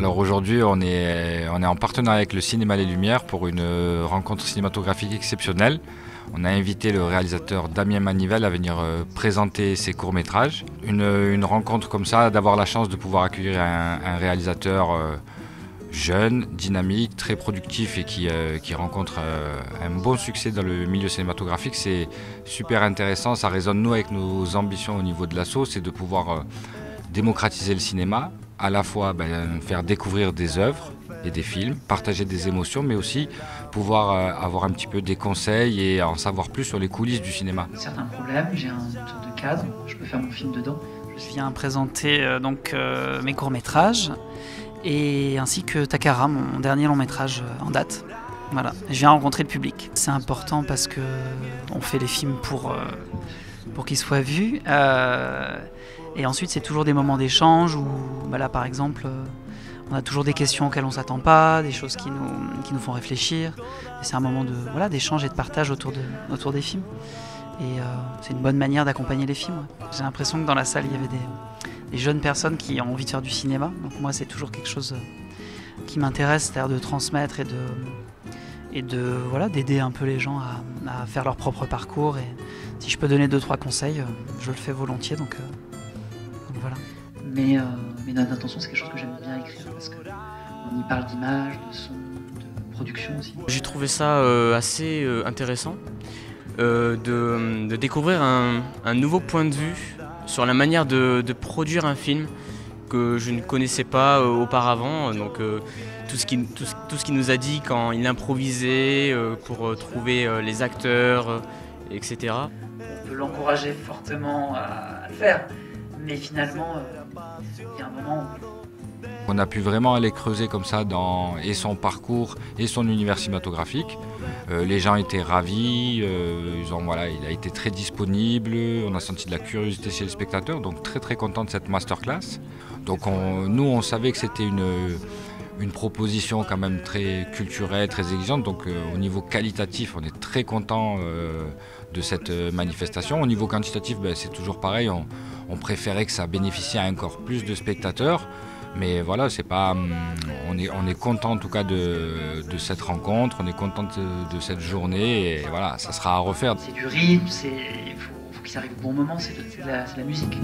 Alors aujourd'hui, on est en partenariat avec le Cinéma Les Lumières pour une rencontre cinématographique exceptionnelle. On a invité le réalisateur Damien Manivelle à venir présenter ses courts-métrages. Une rencontre comme ça, d'avoir la chance de pouvoir accueillir un réalisateur jeune, dynamique, très productif et qui rencontre un bon succès dans le milieu cinématographique, c'est super intéressant. Ça résonne nous avec nos ambitions au niveau de l'asso, c'est de pouvoir démocratiser le cinéma, à la fois faire découvrir des œuvres et des films, partager des émotions, mais aussi pouvoir avoir un petit peu des conseils et en savoir plus sur les coulisses du cinéma. Certains problèmes, j'ai une sorte de cadre, je peux faire mon film dedans. Je viens présenter mes courts-métrages et ainsi que Takara, mon dernier long-métrage en date. Voilà, je viens rencontrer le public. C'est important parce que on fait les films pour qu'ils soient vus. Et ensuite, c'est toujours des moments d'échange où, là, par exemple, on a toujours des questions auxquelles on ne s'attend pas, des choses qui nous font réfléchir. Et c'est un moment d'échange et de partage autour des films. Et c'est une bonne manière d'accompagner les films. Ouais. J'ai l'impression que dans la salle, il y avait des jeunes personnes qui ont envie de faire du cinéma. Donc moi, c'est toujours quelque chose qui m'intéresse, c'est-à-dire de transmettre et d'aider un peu les gens à faire leur propre parcours. Et si je peux donner 2-3 conseils, je le fais volontiers. Donc voilà. Mais notre intention, c'est quelque chose que j'aime bien écrire parce qu'on y parle d'image, de son, de production aussi. J'ai trouvé ça assez intéressant de découvrir un nouveau point de vue sur la manière de produire un film que je ne connaissais pas auparavant. Donc tout ce qu'il nous a dit quand il improvisait pour trouver les acteurs, etc. On peut l'encourager fortement à le faire. Mais finalement, il y a un moment où... On a pu vraiment aller creuser comme ça dans son parcours et son univers cinématographique. Les gens étaient ravis, il a été très disponible, on a senti de la curiosité chez les spectateurs, donc très très content de cette masterclass. Donc nous on savait que c'était une proposition quand même très culturelle, très exigeante, donc au niveau qualitatif on est très content de cette manifestation. Au niveau quantitatif c'est toujours pareil, on préférait que ça bénéficie à encore plus de spectateurs. Mais voilà, c'est pas, on est content en tout cas de cette rencontre, on est content de cette journée et voilà, ça sera à refaire. C'est du rythme, il faut qu'il arrive au bon moment, c'est la musique.